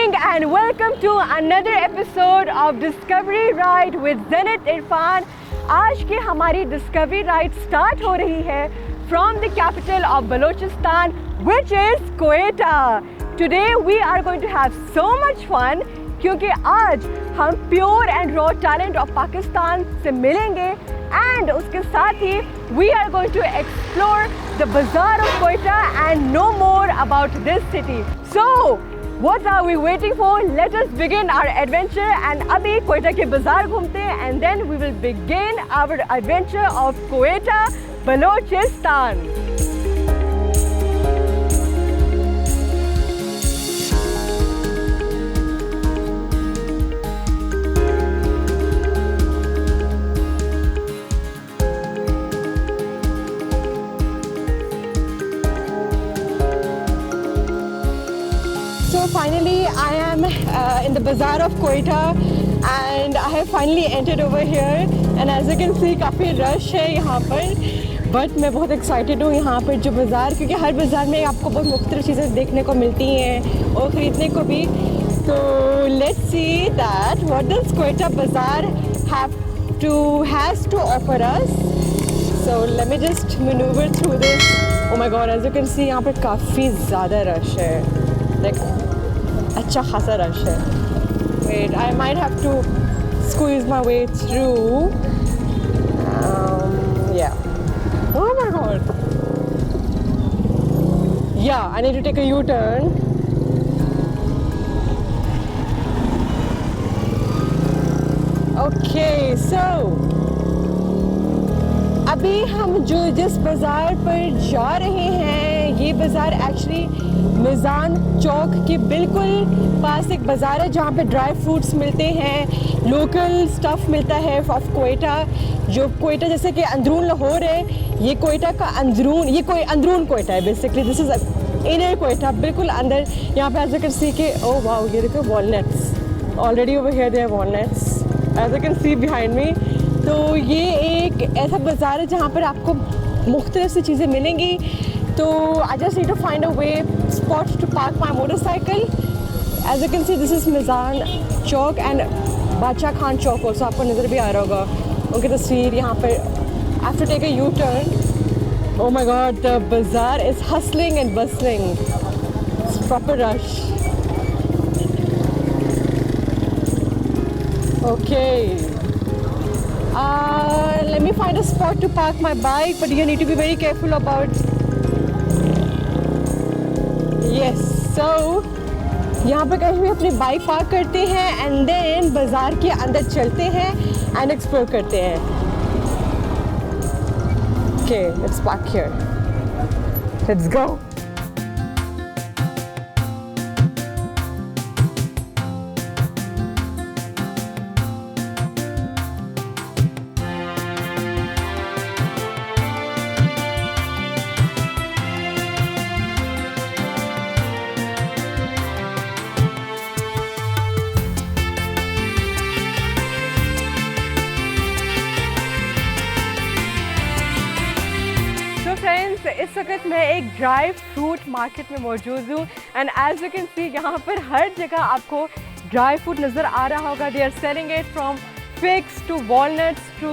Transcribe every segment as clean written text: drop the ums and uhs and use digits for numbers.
morning and welcome to another episode of Discovery Ride with Zenith Irfan. आज की हमारी Discovery Ride start हो रही है from the capital of Balochistan, which is Quetta. Today we are going to have so much fun क्योंकि आज हम pure and raw talent of Pakistan से मिलेंगे एंड उसके साथ ही we are going to explore the bazaar of Quetta and no more about this city. So what are we waiting for? Let us begin our adventure. And अभी क्वेटा के बाजार घूमते हैं and then we will begin our adventure of Quetta Balochistan. So finally I am in the bazaar of Quetta and I have finally entered over here and as you can see काफ़ी rush है यहाँ पर. But मैं बहुत excited हूँ यहाँ पर जो बाज़ार, क्योंकि हर बाज़ार में आपको बहुत मुख्तलिफ चीज़ें देखने को मिलती हैं और ख़रीदने को भी. तो let's see that what does Quetta बाज़ार has to offer us. So let me just maneuver through this. Oh my god, as you can see यहाँ पर काफ़ी ज़्यादा रश है. अच्छा खासा रश है. Wait, I might have to squeeze my way through. Yeah. Oh my god. Yeah, I need to take a U-turn. Okay, so अभी हम जिस बाज़ार पर जा रहे हैं, ये बाज़ार एक्चुअली मिज़ान चौक के बिल्कुल पास एक बाज़ार है जहाँ पे ड्राई फ्रूट्स मिलते हैं, लोकल स्टफ़ मिलता है ऑफ क्वेटा. जो क्वेटा जैसे कि अंदरून लाहौर है, ये क्वेटा का अंदरून, ये कोई अंदरून क्वेटा है basically. This is inner Quetta, बिल्कुल अंदर. यहाँ पे एज यू कैन सी के ओह वाओ, ये देखो walnuts. Already over here there walnuts as you can see behind me. तो ये एक ऐसा बाज़ार है जहाँ पर आपको मुख्तलिफ सी चीज़ें मिलेंगी. तो I just need to find a way spot to park my motorcycle. As you can see this is Mizan Chowk and Badshah Khan Chowk also आपको नज़र भी आ रहा होगा उनकी तस्वीर यहाँ पर. I have to take a U turn. Oh my god, the bazaar is hustling and bustling. It's proper rush. Okay. Let me find a spot to park my bike, but you need to be very careful about. Yes, so यहाँ पर कहीं भी अपनी bike park करते हैं and then बाज़ार के अंदर चलते हैं एंड एक्सप्लोर करते हैं. Okay, let's park here. Let's go. इस वक्त मैं एक ड्राई फ्रूट मार्केट में मौजूद हूँ and as you can see यहाँ पर हर जगह आपको ड्राई फ्रूट नज़र आ रहा होगा. They are selling it from figs to walnuts to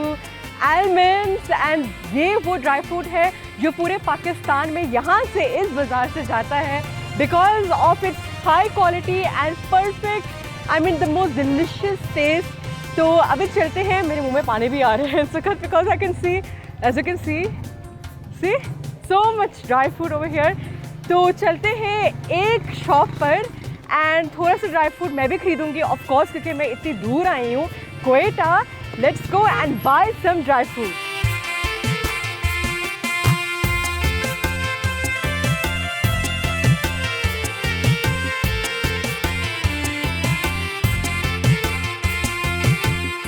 almonds and ये वो ड्राई फ्रूट है जो पूरे पाकिस्तान में यहाँ से इस बाज़ार से जाता है because of its high quality and perfect, I mean the most delicious taste. तो अभी चलते हैं, मेरे मुँह में पानी भी आ रहे हैं इस वक्त because I can see, as you can see so much dry food over here. तो चलते हैं एक शॉप पर एंड थोड़ा सा ड्राई फ्रूट मैं भी खरीदूंगी ऑफ कोर्स क्योंकि मैं इतनी दूर आई हूँ Quetta. Let's go and buy some dry fruit.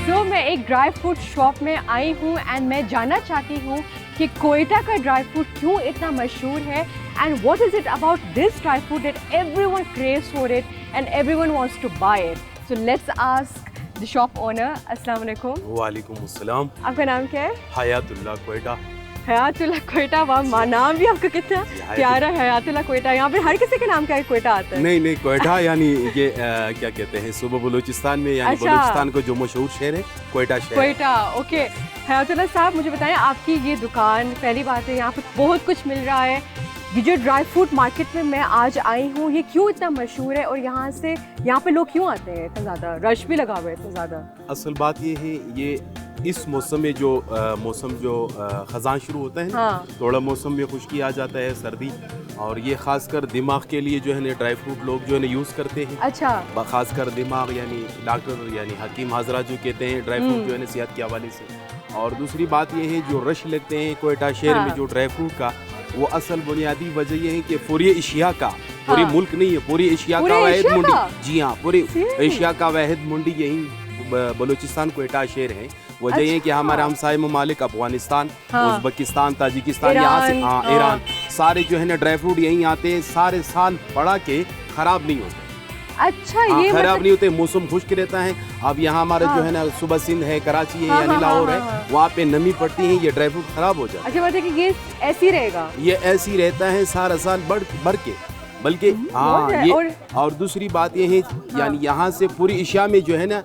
तो मैं एक ड्राई फ्रूट शॉप में आई हूँ एंड मैं जानना चाहती हूँ कि क्वेटा का ड्राई फ्रूट क्यों इतना मशहूर है and what is it about this dry fruit that everyone craves for it and everyone wants to buy it. So let's ask the shop owner. अस्सलाम वालेकुम. वालेकुम अस्सलाम. आपका नाम क्या है? हयातुल्लाह क्वेटा. हयातुल्लाह क्वेटा, वाह नाम भी आपका कितना प्यारा है, हयातुल्लाह क्वेटा। यहाँ पे हर किसी के नाम का क्वेटा आता है। नहीं क्वेटा यानी ये क्या कहते हैं, सुबह बलूचिस्तान में, यानी अच्छा। बलूचिस्तान का जो मशहूर शहर है क्वेटा शहर। क्वेटा, ओके। हयातुल्लाह साहब मुझे बताएं, आपकी ये दुकान, पहली बात है यहाँ पे बहुत कुछ मिल रहा है। ये जो ड्राई फ्रूट मार्केट में मैं आज आई हूँ, ये क्यों इतना मशहूर है और यहाँ पे लोग क्यों आते हैं इतना ज़्यादा, रश भी लगा हुआ है इतना ज़्यादा? असल बात ये है, ये इस मौसम में जो ख़ज़ान शुरू होता है, हाँ। थोड़ा मौसम में खुश्की आ जाता है, सर्दी, और ये खासकर दिमाग के लिए जो है ना ड्राई फ्रूट लोग जो है ना यूज़ करते हैं। अच्छा। खासकर दिमाग, यानी डॉक्टर यानी हकीम हाजरा जो कहते हैं ड्राई फ्रूट जो है ना सेहत के हवाले से। और दूसरी बात ये है, जो रश लगते हैं कोयटा शहर हाँ। में जो ड्राई फ्रूट का, वो असल बुनियादी वजह ये है कि पूरी एशिया का, पूरी हाँ। मुल्क नहीं है, पूरी एशिया का वाहिद मंडी, जी हाँ, पूरी एशिया का वाहिद मंडी यही बलूचिस्तान कोयटा शहर है। वजह ये है कि हमारे हमसाय ममालिक अफगानिस्तान, उज़्बेकिस्तान, ताजिकिस्तान, यहाँ से ईरान, सारे जो है ना ड्राई फ्रूट यहीं आते हैं, सारे साल पड़ा के खराब नहीं होते। अच्छा, ये खराब नहीं होते, मौसम खुश्क रहता है। अब यहाँ हमारा जो है ना सुबह सिंध है, कराची है, यानी लाहौर है, वहाँ पे नमी पड़ती है, ये ड्राई फ्रूट खराब हो जाता है। अच्छा, बात है कि ये ऐसी रहेगा, ये ऐसी रहता है सारा साल बढ़ के, बल्कि हाँ ये। और दूसरी बात ये है, यानी यहाँ से पूरी एशिया में जो है ना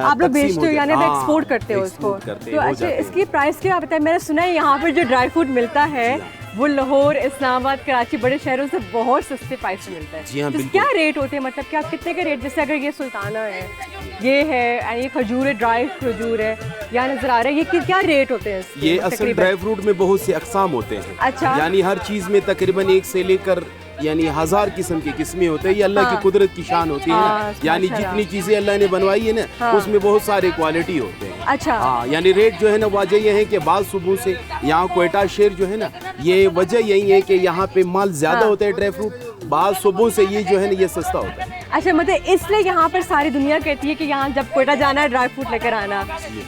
आप लोग बेचते हो, यानी एक्सपोर्ट करते हो उसको। तो अच्छा, इसकी प्राइस क्या बताएं? मैंने सुना है यहाँ पर जो ड्राई फ्रूट मिलता है वो लाहौर, इस्लामाबाद, कराची, बड़े शहरों से बहुत सस्ते प्राइस में मिलता है। जी हाँ, तो क्या रेट होते हैं, मतलब क्या कितने के रेट? जैसे अगर ये सुल्ताना है, ये है, ये खजूर है, ड्राई खजूर है, यहाँ नजर आ रहा है, ये क्या रेट होते हैं? ये असल ड्राई फ्रूट में बहुत से अक़साम होते हैं। अच्छा। यानी हर चीज़ में तकरीबन 1 से लेकर यानी 1000 किस्म की किस्में होते हैं। ये अल्लाह की कुदरत की शान होती है, यानी जितनी चीज़ें अल्लाह ने बनवाई है ना, उसमें बहुत सारे क्वालिटी होते हैं। अच्छा। हाँ, यानी रेट जो है ना, वजह यह है कि बाद सुबह से यहाँ कोयटा शहर जो है ना, ये वजह यही है कि यहाँ पे माल ज़्यादा होता है ड्राई फ्रूट, बाद सुबह से ये जो है ना, ये सस्ता होता है। अच्छा, मतलब इसलिए यहाँ पर सारी दुनिया कहती है कि यहाँ जब कोयटा जाना है ड्राई फ्रूट लेकर आना,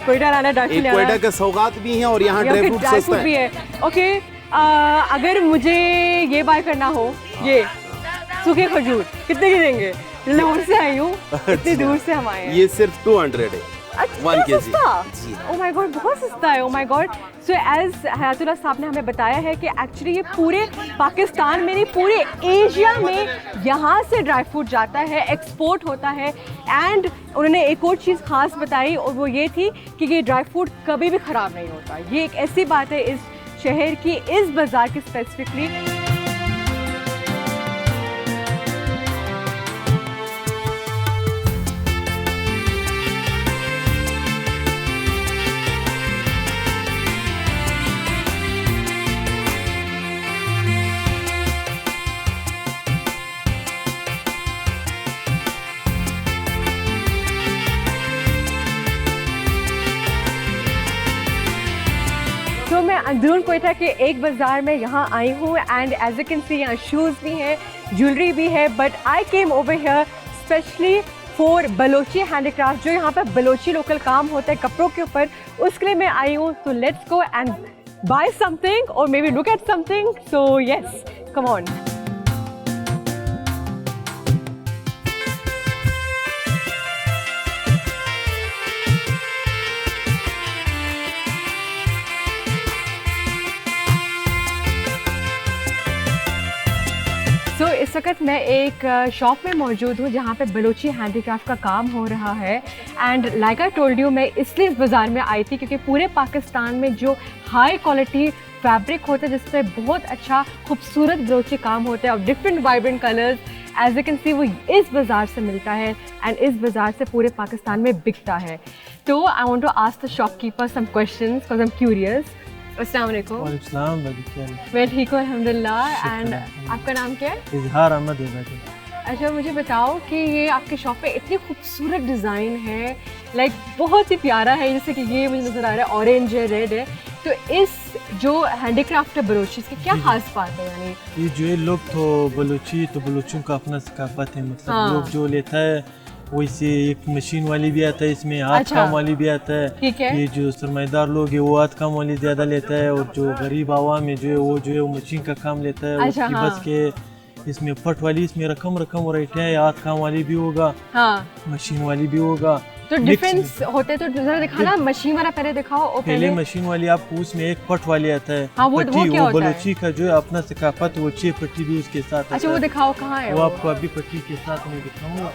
कोयटा लाना, ड्राई फ्रूट लेना। कोयटा का सौगात भी है और यहाँ ड्राई फ्रूट सस्ता भी है। ओके, अगर मुझे ये बाय करना हो, ये सूखे खजूर कितने की देंगे? लाहौर से आई हूँ, इतनी दूर से हम आए हैं। ये सिर्फ 200 है। अच्छा, 1 kg। जी। ओह माय गॉड, बहुत सस्ता है। Oh my god. So as Hayatullah Sahab ने हमें बताया है कि एक्चुअली ये पूरे पाकिस्तान में नहीं, पूरे एशिया में यहाँ से ड्राई फ्रूट जाता है, एक्सपोर्ट होता है। एंड उन्होंने एक और चीज़ ख़ास बताई, और वो ये थी कि ये ड्राई फ्रूट कभी भी ख़राब नहीं होता। ये एक ऐसी बात है इस शहर की, इस बाज़ार की स्पेसिफिकली। तो मैं अंदरून कोयटा के एक बाज़ार में यहाँ आई हूँ, and as you can see यहाँ शूज़ भी हैं, ज्वेलरी भी है, but I came over here specially for Balochi handicraft. जो यहाँ पर बलोची लोकल काम होता है कपड़ों के ऊपर, उसके लिए मैं आई हूँ। तो let's go and buy something और maybe look at something. So yes, come on. इस वक्त मैं एक शॉप में मौजूद हूँ जहाँ पे बलोची हैंडीक्राफ्ट का काम हो रहा है। And like I told you, मैं इसलिए इस बाज़ार में आई थी क्योंकि पूरे पाकिस्तान में जो हाई क्वालिटी फैब्रिक होता है जिस पे बहुत अच्छा खूबसूरत बलोची काम होता है और different vibrant colours, as you can see, वो इस बाज़ार से मिलता है एंड इस बाज़ार से पूरे पाकिस्तान में बिकता है। तो I want to ask the shopkeeper some questions because I am curious. अस्सलाम वालेकुम। वालेकुम, मैं ठीक हूँ अल्हम्दुलिल्लाह। एंड आपका नाम क्या है? इजहार अहमद है। अच्छा, मुझे बताओ कि ये आपके शॉप पे इतनी खूबसूरत डिज़ाइन है, लाइक बहुत ही प्यारा है, जैसे कि ये मुझे नज़र आ रहा है ऑरेंज है, रेड है। तो इस जो हैंडीक्राफ्ट है बलोची, इसकी क्या खास बात है? यानी ये जो है लोग तो बलोचियों का अपना सकाफत है, मतलब लोग जो लेता है वैसे एक मशीन वाली भी आता है, इसमें हाथ काम वाली भी आता है। ठीक है। ये जो सरमाएदार लोग है वो हाथ काम वाली ज़्यादा लेता है, और जो गरीब आवाम है वो मशीन का काम लेता है। अच्छा, उसकी बस के इसमें फट वाली, इसमें रकम वैरायटी है, हाथ काम वाली भी होगा, मशीन वाली भी होगा। तो डिफरेंस होते तो जरा दिखाना, मशीन वाला पहले दिखाओ और पहले मशीन वाली आपको उसमें एक पट वाली आता है। हाँ, वो पट्टी, क्या होता है? बलोची का जो है अपना सकाफत, वो 6 पट्टी भी उसके साथ अच्छा वो दिखाओ कहाँ है वो आपको अभी पट्टी के साथ मैं दिखाऊंगा।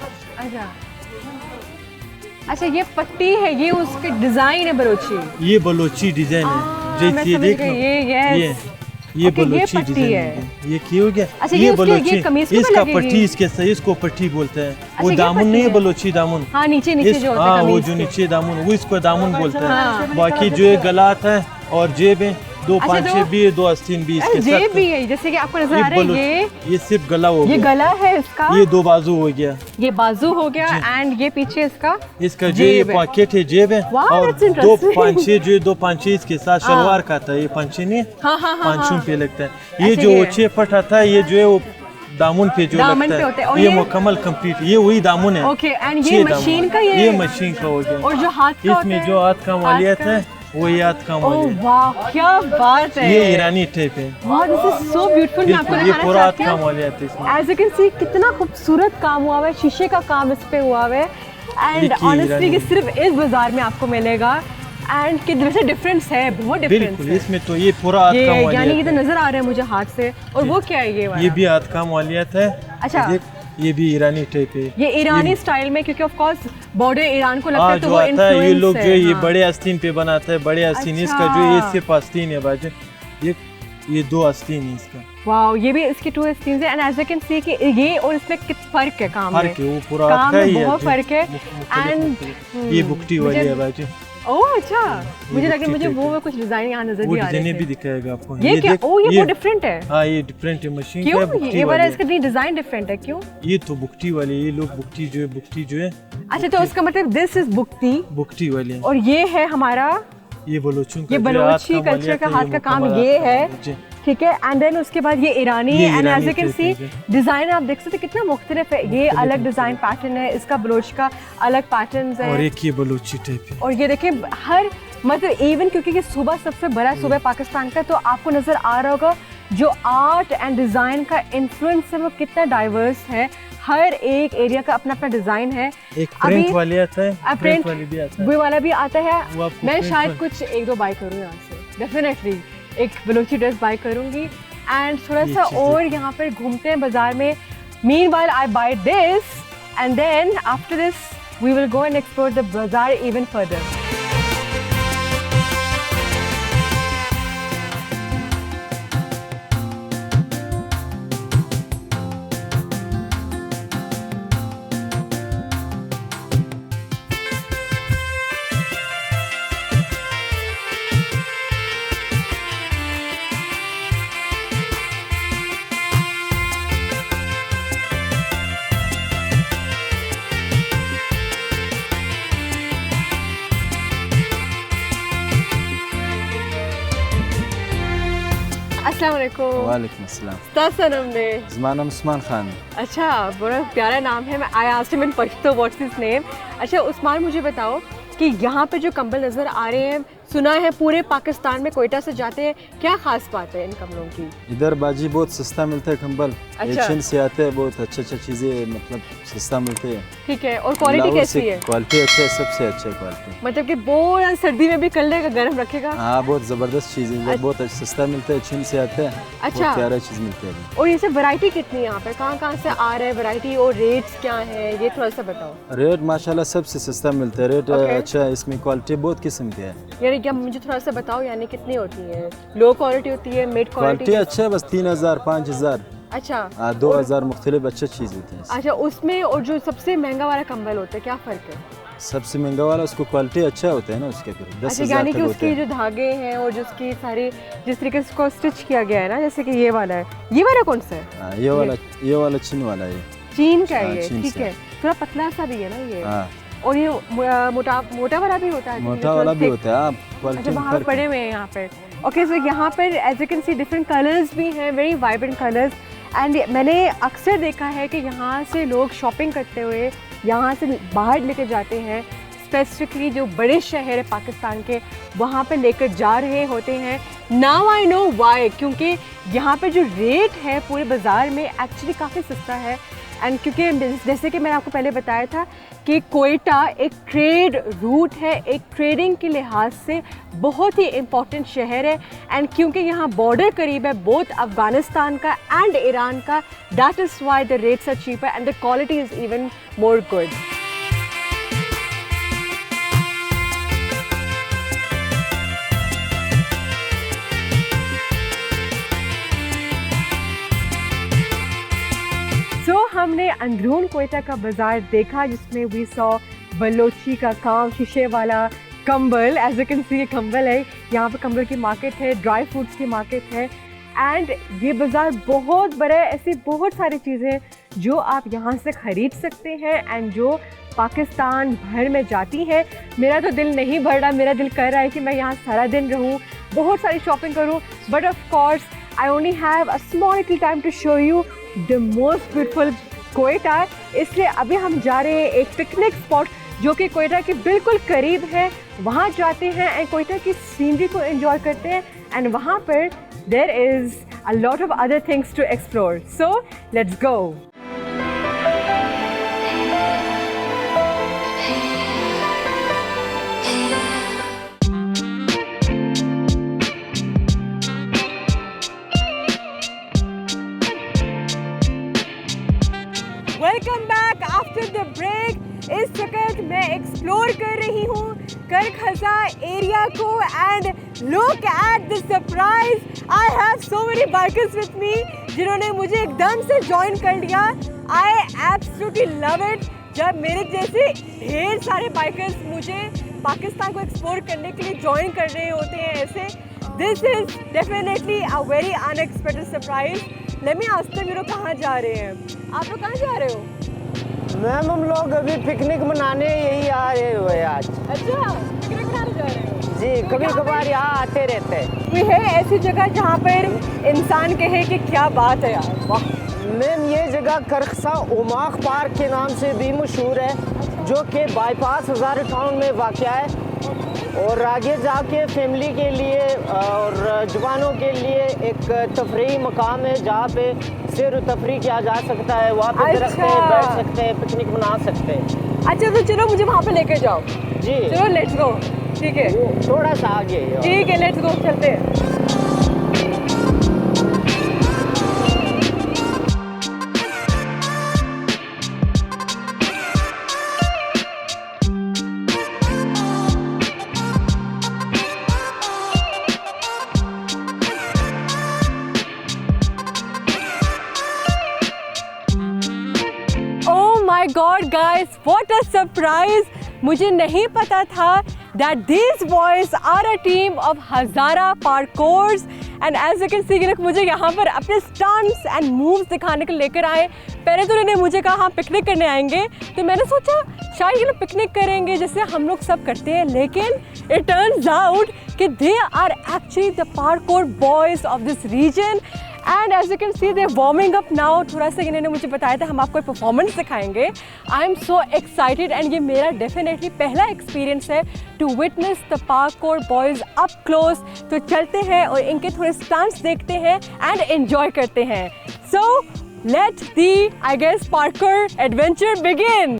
अच्छा ये पट्टी है, ये उसके डिजाइन है बलोची, ये बलोची डिजाइन है। मैं समझ गई, ये Okay, बलोची ये पट्टी डिजाइन है। है। ये क्या हो गया? अच्छा, ये ये उसके- बलोची, ये कमीज के ऊपर इसका लगेगी? पट्टी, इसके सही इसको पट्टी बोलते हैं। वो ये दामन पट्टी नहीं है है। बलोची दामन। हाँ नीचे नीचे जो होता है हाँ वो कमीज जो के। नीचे दामन, वो इसको दामन बोलते हाँ। हैं। बाकी जो है गला आता है और जेब है, 2 अच्छा, 5 तो- 6 भी है, 2 आस्तीन भी इसके जेब साथ। भी है, जैसे कि आपको नजर आ रहा है ये सिर्फ गला हो ये गया। गला है इसका, ये 2 बाजू हो गया। ये बाजू हो गया एंड ये पीछे इसका इसका जो ये जेब है। पॉकेट है, जेब है। Wow, और that's 2 interesting. पांचे जो 2 पांचे इसके साथ शलवार का आता है। ये पांचे नहीं है, हाँ, पांचों पे लगता है। ये ऐसे जो ये है। 6 पट आता है, ये जो है वो दामन पे जो दामन लगता पे होता है। है। और ये ये- मुकम्मल कंप्लीट, ये वही दामन है। ओके एंड ये 6 दामन। मशीन का ये मशीन का हो गया। और जो हाथ का होता इसमें है, जो हाथ काम वाली हाथ आता है वो ये हाथ काम ओह वाली है। वाह क्या बात है, ये ईरानी टाइप है। वाह दिस इज सो ब्यूटीफुल। मैं आपको बिल्कुल, ये दिखाना पूरा हाथ चाहती काम हूँ, वाली आती है इसमें। एज यू कैन सी कितना खूबसूरत काम हुआ हुआ है, शीशे का काम इस पे हुआ हुआ है एंड देखिए, ऑनेस्टली ईरानी। कि सिर्फ इस बाजार में आपको मिलेगा एंड कि वैसे डिफरेंस है, बहुत डिफरेंस बिल्कुल, है। इसमें तो ये पूरा हाथ ये काम वाली यानी ये तो आता है। नजर आ रहा है मुझे हाथ से। और वो क्या है ये वाला? ये भी हाथ काम वाली आता है। अच्छा। देख, ये भी ईरानी टाइप है। ये ईरानी स्टाइल में, क्योंकि ऑफ कोर्स बॉर्डर ईरान को लगता हाँ है तो जो वो आता है, ये इन्फ्लुएंस लोग जो है ये हाँ। बड़े आस्तीन पे बनाता है। बड़े आस्तीन अच्छा। इसका जो है ये सिर्फ आस्तीन है बाजू। ये 2 आस्तीन है इसका। वाओ ये भी इसकी 2 स्टीन्स है and as you can see कि ये और इसमें कितना फर्क है काम में। फर्क है, वो पूरा काम हाथ का में ही है। बहुत जो फर्क है मुख्तलिफ- एंड मुख्तलिफ। ये बुकटी वाली है बाजू। ओह अच्छा, मुझे लग रहा है बुकटी मुझे टाइप वो है। कुछ डिजाइन यहाँ नजर वो नहीं आ रहे डिजाइने भी थे। दिखाएगा आपको। ये क्या? देख, ओह ये बहुत डिफरेंट है। हाँ ये डिफरेंट है मशीन क्यों? का है, बुकटी ये वाला वाली है। इसका डिजाइन डिफरेंट है क्यों? ये तो बुकटी वाली है। ये लोग बुकटी जो है अच्छा तो उसका मतलब दिस इज बुकती बुकटी वाली है। और ये है हमारा ये बलोचों का ये जो बलोची हाथ काम वाली कल्चर का आता है, हाथ का काम मुकम्मल ये हाथ है, काम। जी। ठीक है एंड देन उसके बाद ये ईरानी ये है and as Irani you can see type है। डिजाइन आप देख सकते हैं कितना मुख्तलिफ है। ये अलग डिजाइन पैटर्न है, इसका बलोच का अलग पैटर्न्स और है एक ये बलोची टाइप है। और ये देखिए हर मतलब इवन क्योंकि ये सूबा सबसे बड़ा सूबा पाकिस्तान का, तो आपको नजर आ रहा होगा जो आर्ट एंड डिजाइन का इन्फ्लुएंस है वो कितना डाइवर्स है। हर एक एरिया का अपना अपना डिजाइन है। एक प्रिंट वाली आता है, प्रिंट प्रिंट वाली भी आता है। वो वाला भी आता है। वो आपको मैं print शायद वाला- कुछ 1-2 बाय करूँ यहाँ से, डेफिनेटली एक बलोची ड्रेस बाय करूँगी एंड थोड़ा ये सा चीज़ें- और यहाँ पर घूमते हैं बाजार में। Meanwhile I buy this and then after this we will go and explore the bazaar even further. अस्सलाम वालेकुम। वालेकुम अस्सलाम। Stasın हमने ज़माना उस्मान खान। अच्छा बड़ा प्यारा नाम है। मैं I asked him in Pashto what's his name. अच्छा उस्मान मुझे बताओ कि यहाँ पे जो कंबल नज़र आ रहे हैं, सुना है पूरे पाकिस्तान में कोयटा से जाते हैं, क्या खास बात है इन कमलों की? इधर बाजी बहुत सस्ता मिलता है कंबल। अच्छा। एशियन से आते हैं, बहुत अच्छा चीज़ें मतलब सस्ता मिलते हैं। ठीक है और क्वालिटी लाहौर कैसी से है? क्वालिटी अच्छी है, सबसे अच्छी क्वालिटी। मतलब कि बहुत सर्दी में भी कर लेगा, गर्म रखेगा। हाँ बहुत ज़बरदस्त चीज़ है, इधर बहुत सस्ता मिलता है। चीन से आते हैं, अच्छा। बहुत प्यारा चीज़ मिलती है। और ये सब वैरायटी कितनी है यहाँ पे, कहाँ से आ रहा है वैरायटी और रेट्स क्या है, ये थोड़ा सा बताओ। रेट माशाल्लाह सबसे सस्ता मिलता है। Rate Okay. अच्छा है, इसमें क्वालिटी बहुत किस्म की है। यानी क्या मुझे थोड़ा सा बताओ, यानी कितनी होती है? लो क्वालिटी होती है, मिड क्वालिटी क्वालिटी? अच्छा है, बस 3000 5000 अच्छा 2000 मुख्तलिफ अच्छी चीज़ होती है। अच्छा उसमें और जो सबसे महंगा वाला कंबल होता है क्या फ़र्क है? सबसे महंगा वाला उसको क्वालिटी अच्छा होता है ना, उसके फिर 10,000 अच्छा यानी कि तक होते उसके हैं। जो धागे हैं और जो उसकी सारी जिस तरीके से उसको स्टिच किया गया है ना, जैसे कि ये वाला है, ये वाला कौन सा है? हाँ, ये वाला चीन वाला है। चीन का है हाँ, ये, चीन ठीक से। है। थोड़ा पतला सा भी है ना ये, हाँ और ये मोटा वाला भी होता है? मोटा वाला भी होता है। आप अच्छा क्वालिटी में वहाँ फर्क पड़े हुए हैं यहाँ पे। ओके सो यहाँ पर as you can see different colours भी हैं, वेरी वाइब्रेंट कलर्स एंड मैंने अक्सर देखा है कि यहाँ से लोग शॉपिंग करते हुए यहाँ से बाहर लेके जाते हैं, स्पेसिफिकली जो बड़े शहर है पाकिस्तान के वहाँ पे लेकर जा रहे होते हैं। नाउ आई नो वाई, क्योंकि यहाँ पे जो रेट है पूरे बाज़ार में एक्चुअली काफ़ी सस्ता है एंड क्योंकि जैसे कि मैंने आपको पहले बताया था कि कोयटा एक ट्रेड रूट है, एक ट्रेडिंग के लिहाज से बहुत ही इम्पॉर्टेंट शहर है। एंड क्योंकि यहाँ बॉर्डर करीब है बोथ अफ़गानिस्तान का एंड ईरान का, that is why the rates are cheaper and the quality is even more good. हमने अंदरून कोयटा का बाज़ार देखा जिसमें वी सॉ बलोची का काम, शीशे वाला कंबल, एज यू कैन सी ये कंबल है, यहाँ पे कंबल की मार्केट है, ड्राई फ्रूट्स की मार्केट है। एंड ये बाज़ार बहुत बड़ा है, ऐसी बहुत सारी चीज़ें जो आप यहाँ से ख़रीद सकते हैं एंड जो पाकिस्तान भर में जाती हैं। मेरा तो दिल नहीं भर रहा, मेरा दिल कर रहा है कि मैं यहाँ सारा दिन रहूँ, बहुत सारी शॉपिंग करूँ, but of course I only have a small little time to show you the most beautiful Quetta. इसलिए अभी हम जा रहे हैं एक पिकनिक स्पॉट जो कि कोयटा के बिल्कुल करीब है, वहाँ जाते हैं एंड कोयटा की सीनरी को एंजॉय करते हैं एंड वहाँ पर there is a lot of other things to explore. So let's go. Welcome back after the break. इस वक्त मैं एक्सप्लोर कर रही हूँ करखजा एरिया को and look at the surprise, I have so many bikers with me जिन्होंने मुझे एकदम से ज्वाइन कर लिया। आई एब्सोल्युटली लव इट जब मेरे जैसे ढेर सारे बाइकर्स मुझे पाकिस्तान को एक्सप्लोर करने के लिए ज्वाइन कर रहे होते हैं ऐसे। This is definitely a very unexpected surprise. Let me ask them, you लोग कहाँ जा रहे हैं? आप लोग कहाँ जा रहे हो? मैम हम लोग अभी पिकनिक मनाने यही आ रहे हुए आज। अच्छा, पिकनिक मनाने जा रहे हो? जी, कभी कभार यहाँ आते रहते हैं। कोई है ऐसी जगह जहाँ पर इंसान कहे कि क्या बात है यार, वाह। मैम ये जगह करखसा उमाक पार्क के नाम से भी मशहूर है, जो कि बाईपास हज़ार टाउन में वाक़या है और आगे जाके फैमिली के लिए और जवानों के लिए एक तफरीही मकाम है जहाँ पे सैर व तफरीह किया जा सकता है। वहाँ पे दरख्त हैं, बैठ सकते हैं, पिकनिक मना सकते हैं। अच्छा तो चलो मुझे वहाँ पे लेके जाओ। जी चलो लेट्स गो। ठीक है, थोड़ा सा आगे। ठीक है, लेट्स गो, चलते हैं। God guys, what a surprise! मुझे नहीं पता था that these boys are a team of Hazara Parkours and as you can see लोग मुझे यहाँ पर अपने stunts and moves दिखाने के लेकर आए। पहले तो उन्होंने मुझे कहा हाँ पिकनिक करने आएंगे, तो मैंने सोचा शायद ये लोग पिकनिक करेंगे जैसे हम लोग सब करते हैं, लेकिन it turns out कि they are actually the parkour boys of this region and as you can see they're warming up now। थोड़ा सा इन्होंने मुझे बताया था हम आपको परफॉर्मेंस दिखाएंगे। I am so excited and ये मेरा डेफिनेटली पहला एक्सपीरियंस है to witness the parkour boys up close. तो चलते हैं और इनके थोड़े स्टंट्स देखते हैं एंड एंजॉय करते हैं। So let the I guess parkour adventure begin.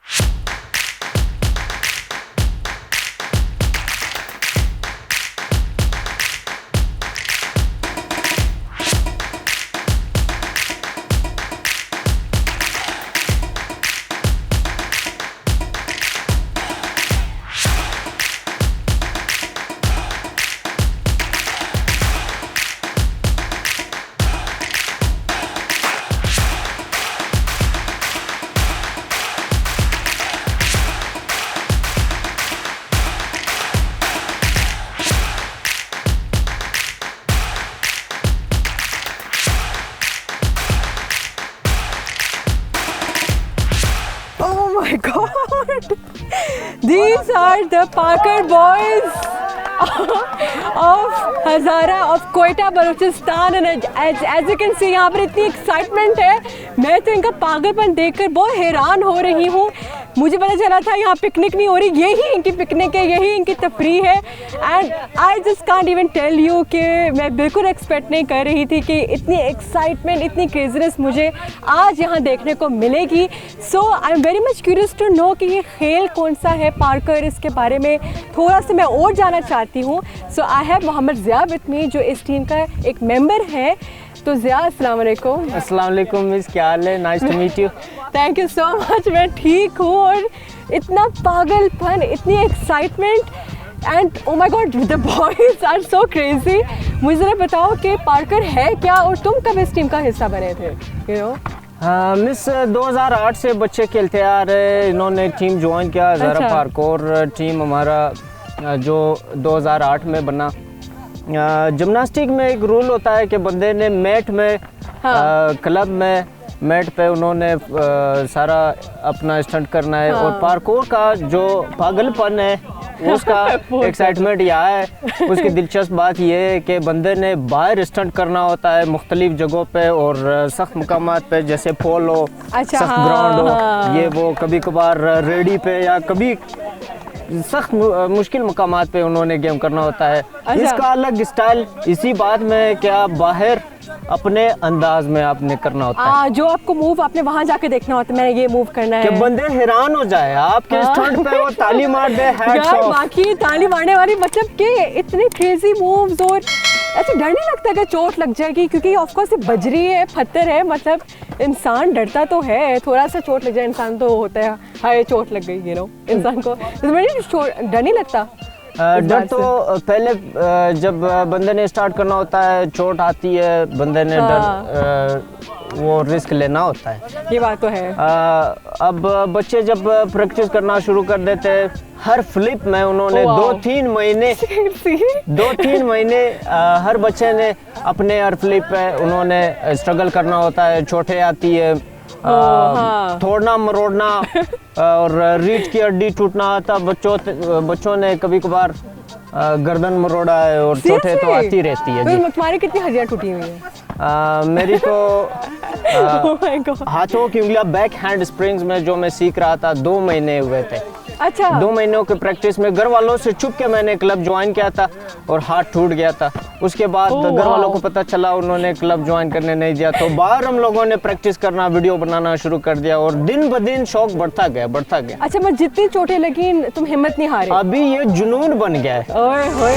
My God, these are the Parkour boys of Hazara of Quetta, Balochistan and as you can see यहाँ पर इतनी एक्साइटमेंट है, मैं तो इनका पागलपन देखकर बहुत हैरान हो रही हूँ। मुझे पता चला था यहाँ पिकनिक नहीं हो रही, यही इनकी पिकनिक है, यही इनकी तफरीह है। And I just can't even tell you कि मैं बिल्कुल एक्सपेक्ट नहीं कर रही थी कि इतनी एक्साइटमेंट, इतनी क्रेजीनेस मुझे आज यहाँ देखने को मिलेगी। So I am very much curious to know कि ये खेल कौन सा है पार्कर, इसके बारे में थोड़ा सा मैं और जानना चाहती हूँ। So I have Mohammad Zia with me, जो इस टीम का एक मेंबर है। तो ज़िया, अस्सलाम वालेकुम। अस्सलाम वालेकुम मिस, क्या हाल है? Nice to meet you. Thank you so much, मैं ठीक हूँ। और इतना पागलपन, इतनी excitement and oh my god the boys are so crazy. मुझे ज़रा बताओ कि पार्कर है क्या और तुम कब इस टीम का हिस्सा बने थे? यू नो हाँ मिस, 2008 से बच्चे खेलते आ रहे, इन्होंने टीम ज्वाइन किया। ज़रा अच्छा। पार्कोर टीम हमारा जो 2008 में बना। जिम्नास्टिक में एक रूल होता है कि बंदे ने मैट में क्लब में मैट पे उन्होंने सारा अपना स्टंट करना है। और पार्कोर का जो पागलपन है उसका एक्साइटमेंट यह है, उसकी दिलचस्प बात यह है कि बंदे ने बाहर स्टंट करना होता है मुख्तलिफ जगहों पे और सख्त मकामात पे, जैसे पोल हो, अच्छा, सख्त ग्राउंड हो, ये वो, कभी कभार रेडी पे या कभी सख्त मुश्किल मकामात पे उन्होंने गेम करना होता है। अच्छा। इसका अलग स्टाइल इसी बात में कि आप बाहर अपने अंदाज में आपने करना होता है। जो आपको मूव आपने वहाँ जाके देखना होता है, मैंने ये मूव करना कि है, बंदे हैरान हो जाए आपके स्टंट पे और ताली मार दे। यार बाकी ताली मारने वाली, मतलब कि इतने क्रेजी मूव्स। और ऐसे डर नहीं लगता कि चोट लग जाएगी? क्योंकि ऑफ कोर्स ये बजरी है, पत्थर है, मतलब इंसान डरता तो है, थोड़ा सा चोट लग जाए इंसान तो होता है हाय चोट लग गई, यू नो, इंसान को डर नहीं लगता? डर तो पहले जब बंदे ने स्टार्ट करना होता है, चोट आती है, बंदे ने वो रिस्क लेना होता है। ये बात तो है। अब बच्चे जब प्रैक्टिस करना शुरू कर देते हैं, हर फ्लिप में उन्होंने 2-3 महीने हर बच्चे ने अपने हर फ्लिप पे उन्होंने स्ट्रगल करना होता है। चोटें आती है, तोड़ना मरोड़ना और रीढ़ की हड्डी टूटना आता। बच्चों ने कभी कभार गर्दन मरोड़ा है और चोटें तो आती रहती है। जी, तुम्हारी कितनी हड्डियाँ टूटी हुई हैं? मेरी तो Oh my God. हाथों की उंगलियां बैक हैंड स्प्रिंग्स में जो मैं सीख रहा था 2 महीने हुए थे। अच्छा, 2 महीनों की प्रैक्टिस में घर वालों से छुप के मैंने क्लब ज्वाइन किया था और हाथ टूट गया था। उसके बाद घर वालों को पता चला, उन्होंने क्लब ज्वाइन करने नहीं दिया, तो बाहर हम लोगों ने प्रैक्टिस करना, वीडियो बनाना शुरू कर दिया और दिन ब दिन शौक बढ़ता गया। अच्छा, मैं जितनी चोटें लगी तुम हिम्मत नहीं हारे? अभी ये जुनून बन गया है। ओए होए।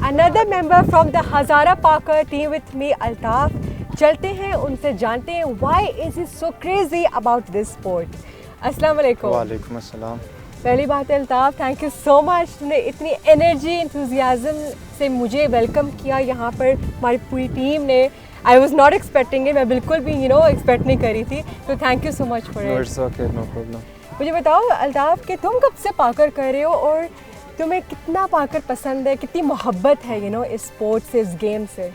Another member from the Hazara Parker team with me, Altaf. चलते हैं उनसे जानते हैं why is he so crazy about this sport. अस्सलाम वालेकुम। वालेकुम अस्सलाम। पहली बात है Altaf, thank you so much, तुमने इतनी एनर्जी एंथुजियाज्म से मुझे वेलकम किया यहाँ पर हमारी पूरी टीम ने। I was not expecting it, मैं बिल्कुल भी एक्सपेक्ट नहीं करी थी, तो thank you so much for it. It's okay, no problem. मुझे बताओ अल्ताफ कि तुम कब से पाकर कर रहे हो और तुम्हें कितना पाकर पसंद है, कितनी मोहब्बत है इस स्पोर्ट से, इस गेम से?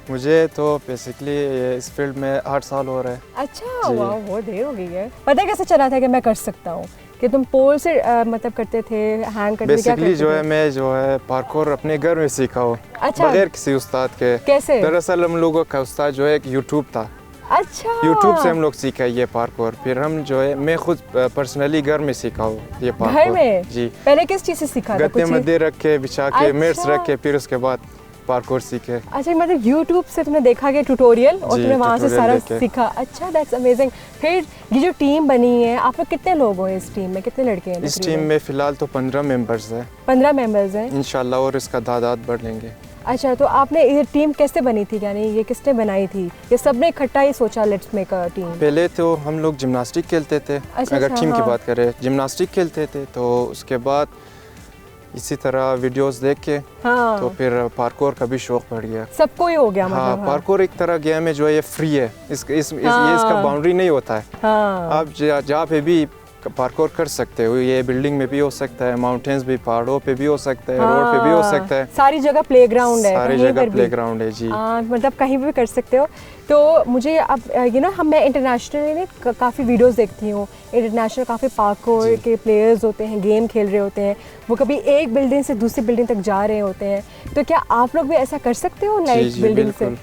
मुझे तो बेसिकली इस फील्ड में 8 साल हो रहे हैं। अच्छा, वाह, बहुत देर हो गई है। पता कैसे चला था कि मैं कर सकता हूँ? कि तुम पोल से मतलब करते थे, हैंग करते थे, क्या करते थे? मैं पार्कोर अपने घर में सीखा हूँ। अच्छा, बगैर किसी उस्ताद के। कैसे? दरअसल हम लोगों का उस्ताद जो है एक यूट्यूब था। अच्छा, यूट्यूब से हम लोग सीखा ये पार्कोर। फिर हम मैं खुद पर्सनली घर में सीखा हूँ ये पार्कोर। घर में? जी। पहले किस चीज़ से सीखा था? गत्ते मध्य रख के, बिछा के, मेट्स रख के, फिर उसके बाद पार्कोर सीखे। अच्छा, मतलब यूट्यूब से तुमने देखा कि ट्यूटोरियल और तुमने वहाँ से सारा सीखा। अच्छा, दैट्स अमेजिंग। फिर ये जो टीम बनी है, आप लोग कितने लोग हो इस टीम में, कितने लड़के हैं? इस टीम में फिलहाल तो 15 मेंबर्स हैं। 15 मेंबर्स हैं इंशाल्लाह, और इसका तादाद बढ़ लेंगे। अच्छा, तो आपने ये टीम कैसे बनी थी, यानी ये किसने बनाई थी? ये सबने इकट्ठा ही सोचा लेट्स मेक अ टीम? पहले तो हम लोग जिम्नास्टिक खेलते थे। अच्छा, अगर टीम हाँ। की बात करें, जिम्नास्टिक खेलते थे, तो उसके बाद इसी तरह वीडियोस देख के हाँ। तो फिर पार्कोर का भी शौक बढ़ गया। सबको ही हो गया हाँ, मतलब। पार्कोर एक तरह गेम है जो ये फ्री है, ये इसका बाउंड्री नहीं होता है। हाँ। आप जहाँ पे भी पार्कोर कर सकते हो, ये बिल्डिंग में भी हो सकता है, माउंटेन्स भी, पहाड़ों पे भी हो सकता है, रोड पे भी हो सकता है, सारी जगह प्लेग्राउंड है, सारी जगह प्लेग्राउंड है जी। मतलब कहीं भी कर सकते हो। तो मुझे अब मैं इंटरनेशनली काफ़ी वीडियोस देखती हूँ, इंटरनेशनल काफ़ी पार्कोर के प्लेयर्स होते हैं, गेम खेल रहे होते हैं, वो कभी एक बिल्डिंग से दूसरी बिल्डिंग तक जा रहे होते हैं। तो क्या आप लोग भी ऐसा कर सकते हो लाइक बिल्डिंग से?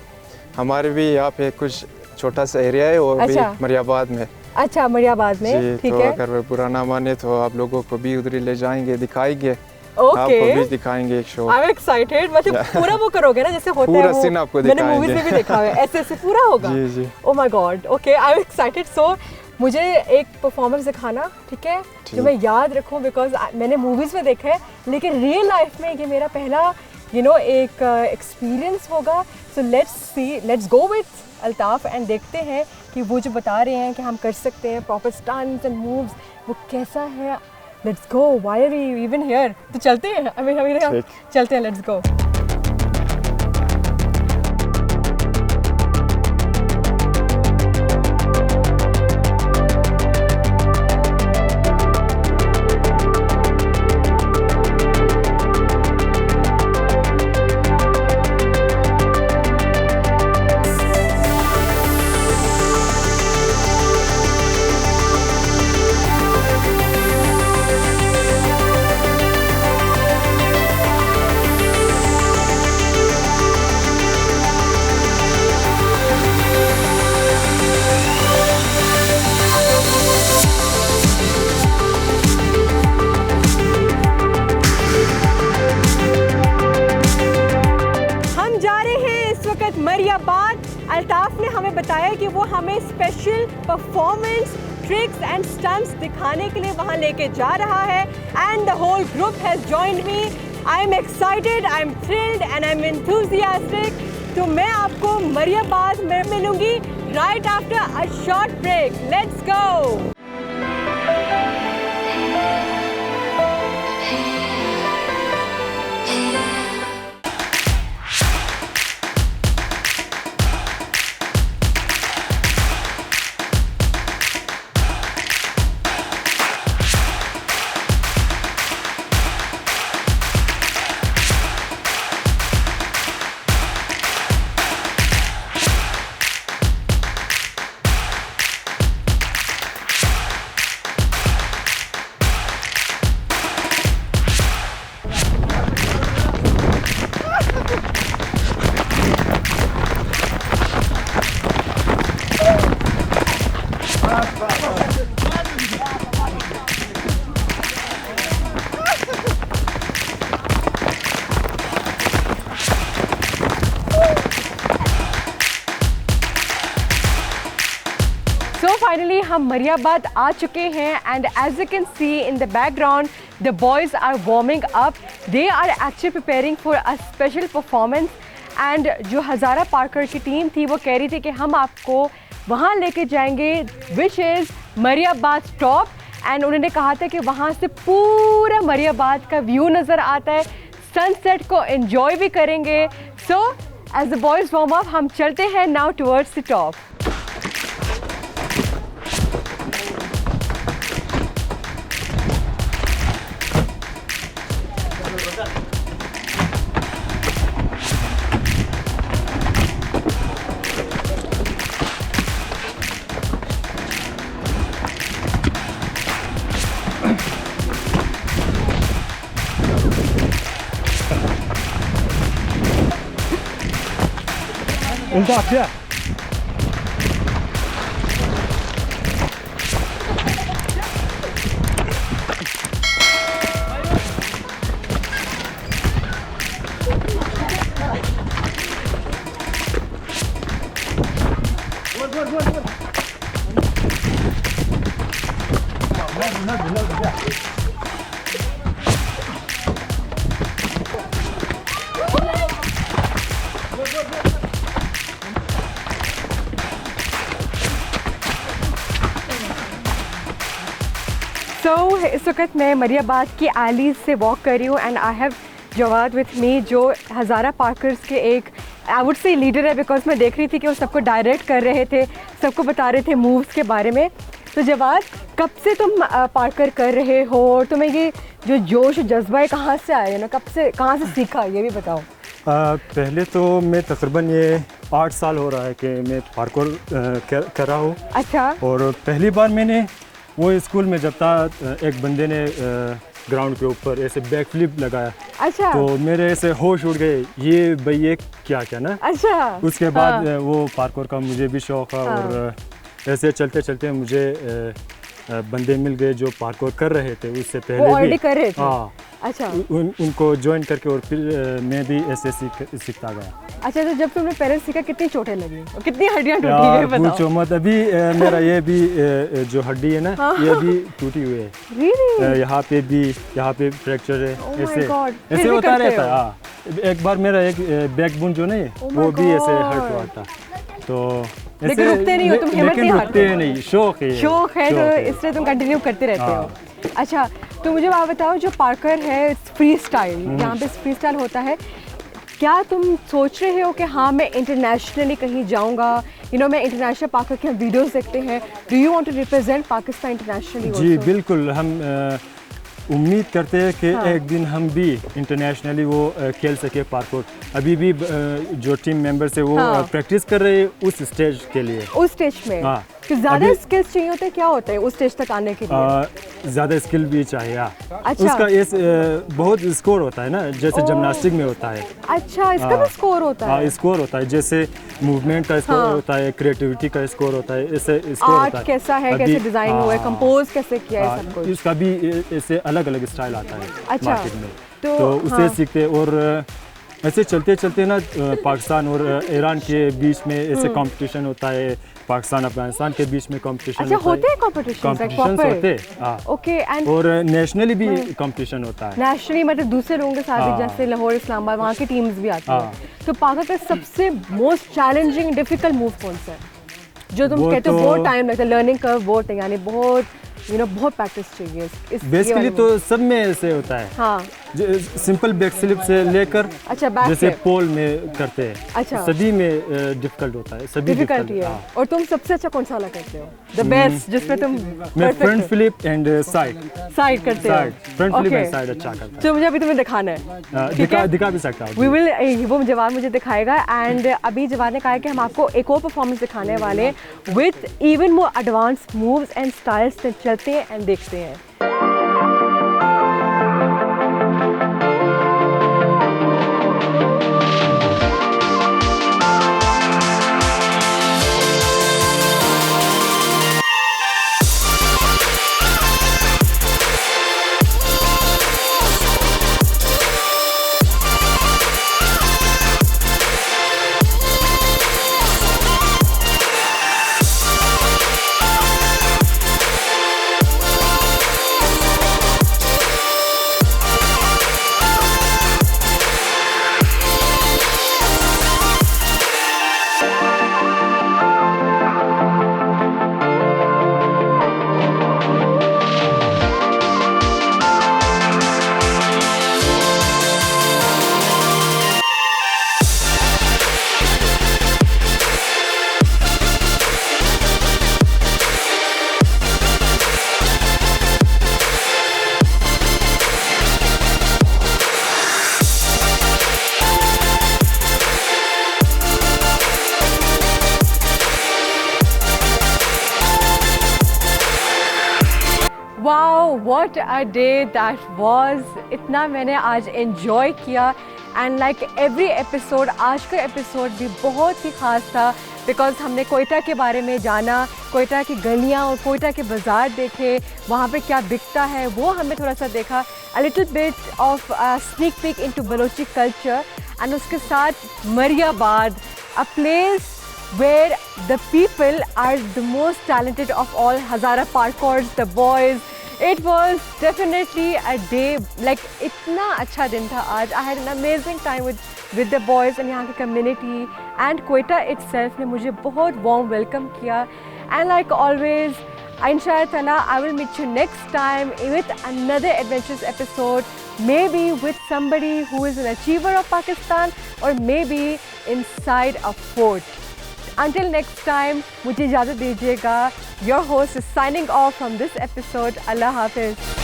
हमारे भी यहाँ पे कुछ छोटा सा एरिया है, वो भी मरियाबाद में। अच्छा, मरियाबाद में, ठीक है। अगर बुरा ना माने तो आप लोगों को भी उधर ले जाएंगे, दिखाएंगे, आपको भी दिखाएंगे एक शो। I am excited. मतलब पूरा वो करोगे ना जैसे होता पूरा है, सीन आपको मैंने मूवीज में भी देखा है, ऐसे पूरा होगा। जी जी। Oh my god, okay, I am excited. So मुझे एक परफॉर्मेंस दिखाना, ठीक है, जो मैं याद रखूं, बिकॉज मैंने मूवीज में देखा है, लेकिन रियल लाइफ में ये मेरा पहला एक एक्सपीरियंस होगा। सो let's go with Altaf and देखते हैं कि वो जो बता रहे हैं कि हम कर सकते हैं प्रॉपर स्टंट्स एंड मूव्स, वो कैसा है। Let's go, why are you even here? तो चलते हैं, चलते हैं, लेट्स गो। मरियाबाद। अल्ताफ ने हमें बताया कि वो हमें special performance, tricks and stunts दिखाने के लिए वहाँ लेके जा रहा है। And the whole group has joined me. I am excited, I am thrilled and I am enthusiastic. तो मैं आपको मरियाबाद में मिलूंगी right after a short break. Let's go. Finally हम मरियाबाद आ चुके हैं and as you can see in the background the boys are warming up. They are actually preparing for a special performance. And जो हज़ारा पार्कर की team थी वो कह रही थी कि हम आपको वहाँ लेके जाएंगे विच इज़ मरियाबाद टॉप। एंड उन्होंने कहा था कि वहाँ से पूरा मरियाबाद का व्यू नज़र आता है, सनसेट को एंजॉय भी करेंगे। So as the boys warm up हम चलते हैं now towards the top. Stop, yeah. सो इस वक्त मैं मरियाबाद की एली से वॉक कर रही हूँ and I have Jawad with me जो हज़ारा पार्कर्स के एक आई वुड से लीडर है, बिकॉज मैं देख रही थी कि वो सबको डायरेक्ट कर रहे थे, सबको बता रहे थे मूव्स के बारे में। तो जवाद, कब से तुम पार्कर कर रहे हो और तुम्हें ये जो जोश जज्बा है कहाँ से आया ना, कहाँ से सीखा, ये भी बताओ। पहले तो मैं तकरीबन ये 8 साल हो रहा है कि मैं पार्कोर कर रहा हूँ। अच्छा। और पहली बार मैंने वो स्कूल में जब था एक बंदे ने ग्राउंड के ऊपर ऐसे बैक फ्लिप लगाया। अच्छा। तो मेरे ऐसे होश उड़ गए, ये भाई ये क्या ना। अच्छा। उसके बाद वो पार्कोर का मुझे भी शौक है। और ऐसे चलते चलते मुझे बंदे मिल गए जो पार्कोर कर रहे थे उससे पहले भी कर रहे थे। हाँ। अच्छा। उनको ज्वाइन करके और फिर मैं भी ऐसे सीखता गया। अच्छा, तो जब तुमने पहले सीखा कितनी चोटें लगी और कितनी हड्डियां टूटी है बताओ। पूछो मत, अभी मेरा ये भी जो हड्डी है ना ये भी टूटी हुई है। Really? यहाँ पे फ्रैक्चर है। Oh my ऐसे God, ऐसे फिर भी होता करते रहता हो? है। हाँ, एक बार मेरा एक बैकबोन जो नहीं Oh my वो भी ऐसे God. हर्ट हुआ था। तो लेकिन रुकते नहीं हो तुम, हिम्मत नहीं हारते। रुकते नहीं, शौक है तो इसलिए तुम कंटिन्यू करते रहते हो। अच्छा, तो मुझे आप बताओ, जो पार्कर है फ्री स्टाइल, यहाँ पे फ्री स्टाइल होता है, क्या तुम सोच रहे हो कि हाँ मैं इंटरनेशनली कहीं जाऊँगा, मैं इंटरनेशनल पार्कर के वीडियोस देखते हैं, do you want to represent Pakistan internationally? जी बिल्कुल, हम उम्मीद करते हैं कि एक दिन हम भी इंटरनेशनली वो खेल सके पार्कोर। अभी भी जो टीम मेंबर्स है वो प्रैक्टिस कर रहे हैं उस स्टेज के लिए। उस स्टेज में तो ज़्यादा स्किल्स चाहिए होते हैं, क्या होता है उस स्टेज तक आने के लिए? ज़्यादा स्किल भी चाहिए। अच्छा। उसका बहुत स्कोर होता है ना, जैसे जिम्नास्टिक में होता है। अच्छा, इसका भी स्कोर होता है? स्कोर होता है, जैसे मूवमेंट का स्कोर होता है, क्रिएटिविटी का स्कोर होता है, ऐसे स्कोर होता है। कैसा है, कैसे डिजाइन हुआ है, कंपोज कैसे किया है, सब कुछ। इसका भी ऐसे अलग अलग स्टाइल आता है। अच्छा। मार्केट में तो उसे सीखते। और ऐसे चलते चलते ना पाकिस्तान और ईरान के बीच में ऐसे कंपटीशन होता है, पाकिस्तान अफगानिस्तान के बीच में कंपटीशन अच्छा, होते हैं कंपटीशंस होते हैं। ओके। एंड और नेशनली भी कंपटीशन होता है। नेशनली मतलब दूसरे लोगों के साथ भी, जैसे लाहौर, इस्लामाबाद, वहाँ की टीम्स भी आती हैं। तो पाक का सबसे मोस्ट चैलेंजिंग डिफिकल्ट मूव कौन सा है जो तुम कहते हो बहुत टाइम लगता है, लर्निंग कर्व बहुत है, यानी बहुत बहुत प्रैक्टिस चाहिए इस बेसिकली तो सब में ऐसे होता है। हाँ। सिंपल बैक स्लिप से लेकर अच्छा, जैसे पोल में करते हैं। अच्छा। सभी में डिफिकल्ट होता है, सभी डिफिकल्ट है। और तुम सबसे अच्छा कौन सा वाला करते हो, द बेस्ट जिसमें तुम? मैं फ्रंट फ्लिप एंड साइड करते हो। फ्रंट फ्लिप एंड साइड अच्छा करता है। तो मुझे अभी तुम्हें दिखाना है। दिखा भी सकता हूं। वी विल, वो जवान मुझे दिखाएगा। एंड अभी जवान ने कहा है कि हम आपको एक और परफॉर्मेंस दिखाने वाले हैं with even more advance moves and styles. चलते हैं एंड देखते हैं। Wow, what a day that was. इतना मैंने आज एंजॉय किया एंड लाइक एवरी एपिसोड, आज का एपिसोड भी बहुत ही ख़ास था बिकॉज हमने कोयटा के बारे में जाना, कोयटा की गलियाँ और कोयटा के बाज़ार देखे, वहाँ पे क्या बिकता है वो हमने थोड़ा सा देखा, a little bit of sneak peek into Balochi culture. And उसके साथ Mariabad, a place where the people are the most talented of all, Hazara Parkours, the boys. It was definitely a day, like इतना अच्छा दिन था आज. I had an amazing time with the boys and यहाँ की community and Quetta itself ने मुझे बहुत warm welcome किया. And like always, Inshallah Ta'ala, I will meet you next time with another adventurous episode, maybe with somebody who is an achiever of Pakistan or maybe inside a fort. Until next time, मुझे इजाज़त दीजिएगा. Your host is signing off from this episode. Allah Hafiz.